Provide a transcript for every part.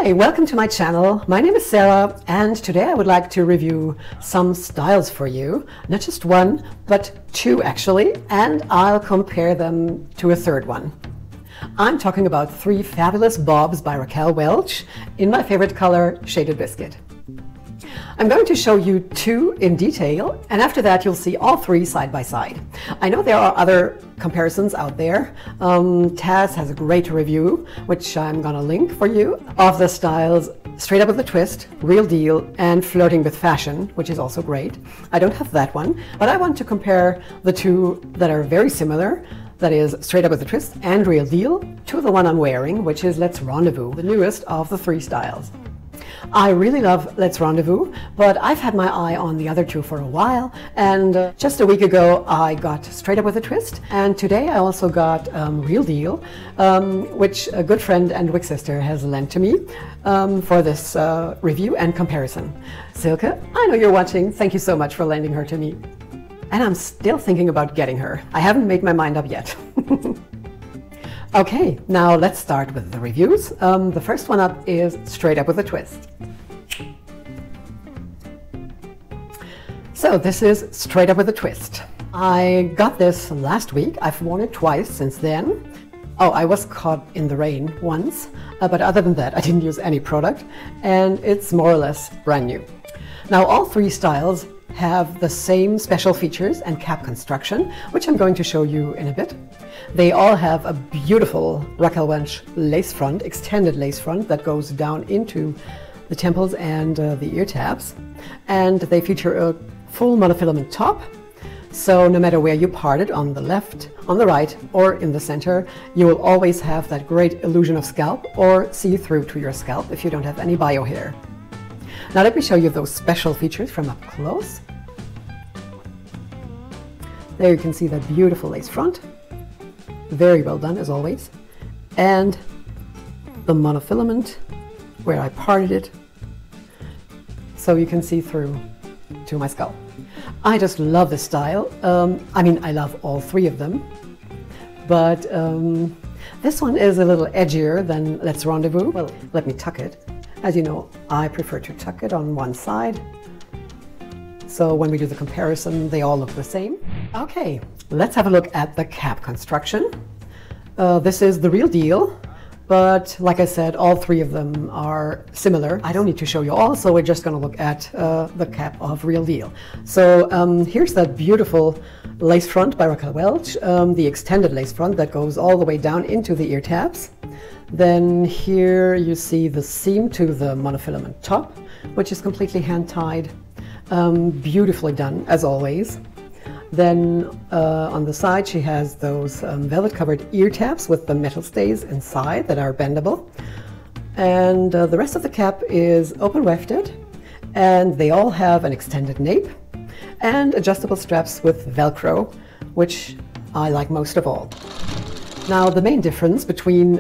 Hi, welcome to my channel. My name is Sarah, and today I would like to review some styles for you. Not just one, but two actually, and I'll compare them to a third one. I'm talking about three fabulous bobs by Raquel Welch in my favorite color, Shaded Biscuit. I'm going to show you two in detail, and after that you'll see all three side by side. I know there are other comparisons out there. Taz has a great review, which I'm gonna link for you, of the styles Straight Up with a Twist, Real Deal, and Flirting with Fashion, which is also great. I don't have that one, but I want to compare the two that are very similar, that is Straight Up with a Twist and Real Deal, to the one I'm wearing, which is Let's Rendezvous, the newest of the three styles. I really love Let's Rendezvous, but I've had my eye on the other two for a while, and just a week ago I got Straight Up with a Twist, and today I also got Real Deal, which a good friend and Wix sister has lent to me for this review and comparison. Silke, I know you're watching. Thank you so much for lending her to me. And I'm still thinking about getting her. I haven't made my mind up yet. Okay, now let's start with the reviews. The first one up is Straight Up with a Twist. So this is Straight Up with a Twist. I got this last week. I've worn it twice since then. Oh, I was caught in the rain once, but other than that I didn't use any product, and it's more or less brand new. Now all three styles have the same special features and cap construction, which I'm going to show you in a bit. They all have a beautiful Raquel Welch lace front, extended lace front that goes down into the temples and the ear tabs. And they feature a full monofilament top. So no matter where you part it, on the left, on the right, or in the center, you will always have that great illusion of scalp or see-through to your scalp if you don't have any bio hair. Now let me show you those special features from up close. There you can see that beautiful lace front. Very well done as always. And the monofilament where I parted it so you can see through to my scalp. I just love this style. I mean, I love all three of them, but this one is a little edgier than Let's Rendezvous. Well, let me tuck it. As you know, I prefer to tuck it on one side. So when we do the comparison, they all look the same. Okay, let's have a look at the cap construction. This is the Real Deal, but like I said, all three of them are similar. I don't need to show you all, so we're just going to look at the cap of Real Deal. So here's that beautiful lace front by Raquel Welch, the extended lace front that goes all the way down into the ear tabs. Then here you see the seam to the monofilament top, which is completely hand-tied. Beautifully done, as always. Then on the side she has those velvet-covered ear tabs with the metal stays inside that are bendable. And the rest of the cap is open wefted, and they all have an extended nape and adjustable straps with Velcro, which I like most of all. Now the main difference between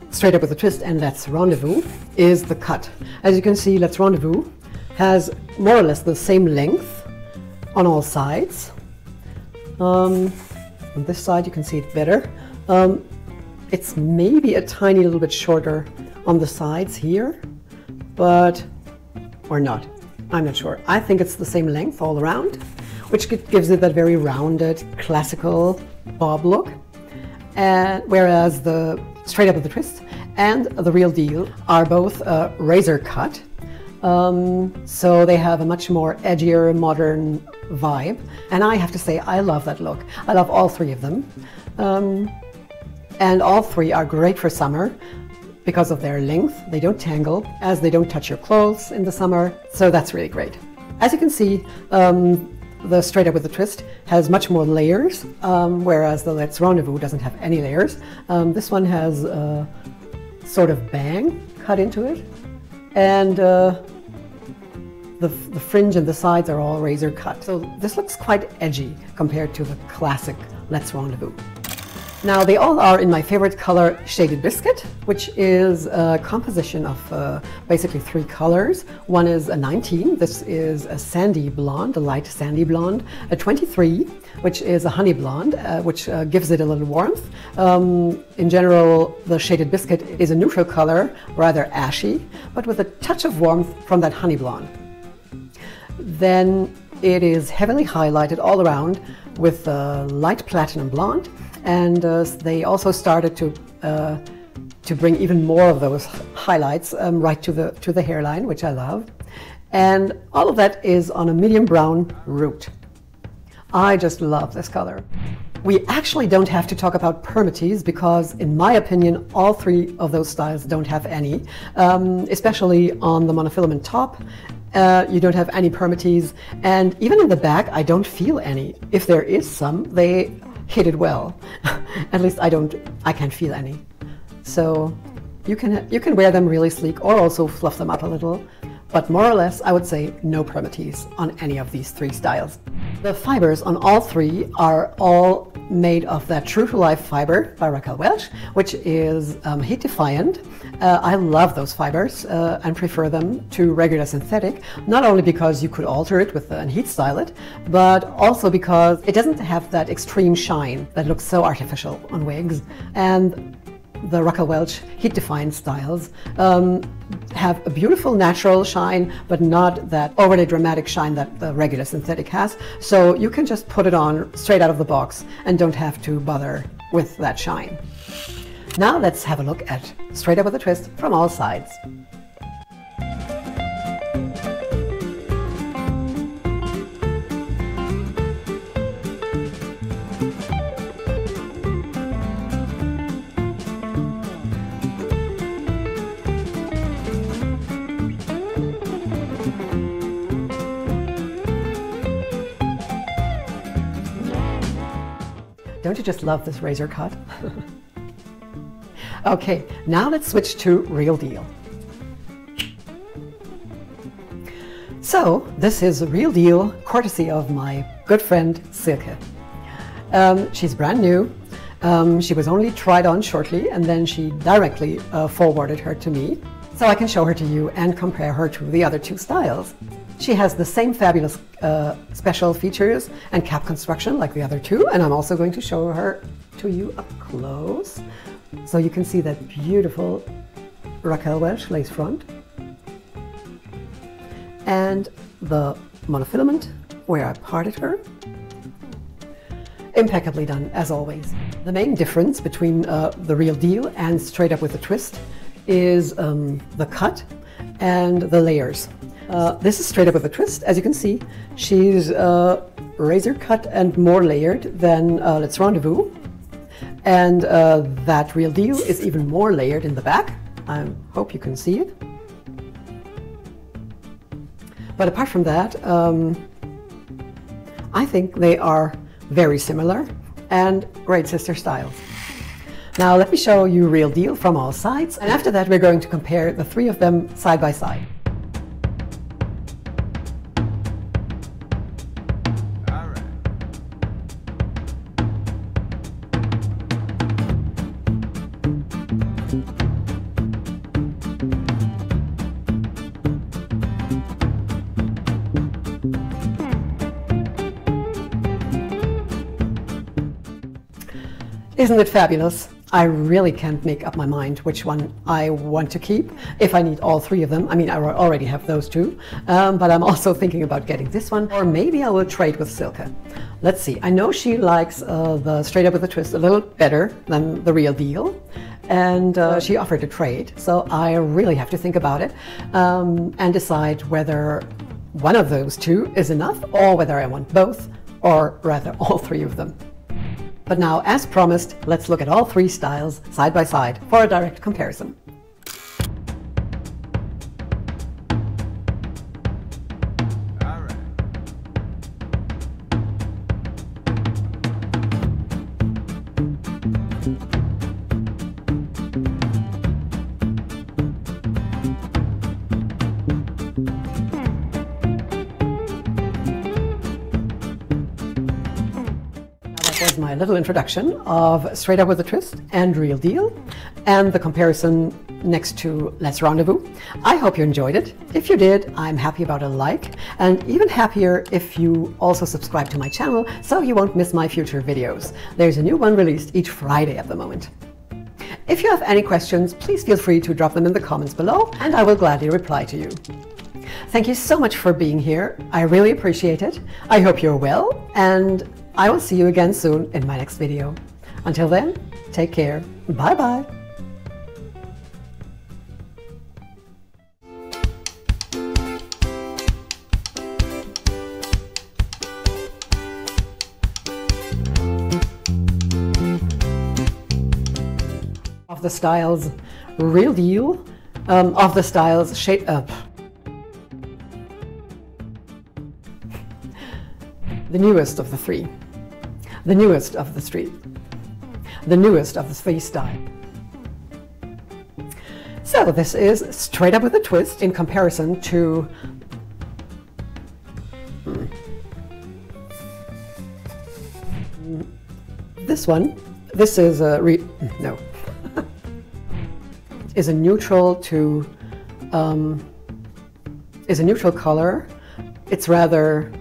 Straight Up with a Twist and Let's Rendezvous is the cut. As you can see, Let's Rendezvous has more or less the same length on all sides. On this side you can see it better. It's maybe a tiny little bit shorter on the sides here, but or not. I'm not sure. I think it's the same length all around, which gives it that very rounded, classical bob look. And whereas the Straight Up with a Twist and the Real Deal are both razor cut, so they have a much more edgier, modern vibe. And I have to say, I love that look. I love all three of them. And all three are great for summer because of their length. They don't tangle, as they don't touch your clothes in the summer. So that's really great. As you can see, the Straight Up with a Twist has much more layers, whereas the Let's Rendezvous doesn't have any layers. This one has a sort of bang cut into it, and the fringe and the sides are all razor cut. So this looks quite edgy compared to the classic Let's Rendezvous. Now they all are in my favorite color, Shaded Biscuit, which is a composition of basically 3 colors. One is a 19, this is a sandy blonde, a light sandy blonde. A 23, which is a honey blonde, which gives it a little warmth. In general, the Shaded Biscuit is a neutral color, rather ashy, but with a touch of warmth from that honey blonde. Then it is heavily highlighted all around with light platinum blonde. And they also started to bring even more of those highlights right to the hairline, which I love. And all of that is on a medium brown root. I just love this color. We actually don't have to talk about permatease because, in my opinion, all 3 of those styles don't have any, especially on the monofilament top. You don't have any permatease, and even in the back, I don't feel any. If there is some, they hit it well. At least I can't feel any. So you can wear them really sleek or also fluff them up a little, but more or less I would say no permatease on any of these 3 styles. The fibers on all 3 are all made of that True to Life fiber by Raquel Welch, which is heat defiant. I love those fibers and prefer them to regular synthetic, not only because you could alter it and heat style it, but also because it doesn't have that extreme shine that looks so artificial on wigs. And the Raquel Welch heat defiant styles have a beautiful natural shine, but not that overly dramatic shine that the regular synthetic has. So you can just put it on straight out of the box and don't have to bother with that shine. Now let's have a look at Straight Up with a Twist from all sides. Don't you just love this razor cut? Okay, now let's switch to Real Deal. So this is a Real Deal courtesy of my good friend Silke. She's brand new. She was only tried on shortly and then she directly forwarded her to me so I can show her to you and compare her to the other 2 styles. She has the same fabulous special features and cap construction like the other 2, and I'm also going to show her to you up close so you can see that beautiful Raquel Welch lace front and the monofilament where I parted her. Impeccably done, as always. The main difference between the Real Deal and Straight Up with a Twist is the cut and the layers. This is Straight Up with a Twist. As you can see, she's razor cut and more layered than Let's Rendezvous. And that Real Deal is even more layered in the back. I hope you can see it. But apart from that, I think they are very similar and great sister styles. Now let me show you Real Deal from all sides, and after that we're going to compare the 3 of them side by side. Isn't it fabulous? I really can't make up my mind which one I want to keep, if I need all 3 of them. I mean, I already have those 2, but I'm also thinking about getting this one, or maybe I will trade with Silke. Let's see. I know she likes the Straight Up with a Twist a little better than the Real Deal, and she offered to trade, so I really have to think about it and decide whether one of those 2 is enough, or whether I want both, or rather all 3 of them. But now, as promised, let's look at all 3 styles side by side for a direct comparison. was my little introduction of Straight Up with a Twist and Real Deal, and the comparison next to Let's Rendezvous. I hope you enjoyed it. If you did, I'm happy about a like, and even happier if you also subscribe to my channel so you won't miss my future videos. There's a new one released each Friday at the moment. If you have any questions, please feel free to drop them in the comments below, and I will gladly reply to you. Thank you so much for being here. I really appreciate it. I hope you're well, and I will see you again soon in my next video. Until then, take care. Bye-bye. Of the Styles Real Deal, of the Styles Shade Up. The newest of the three. The newest of the three. The newest of the three styles. So this is Straight Up with a Twist in comparison to this one. This is a is a neutral to is a neutral color. It's rather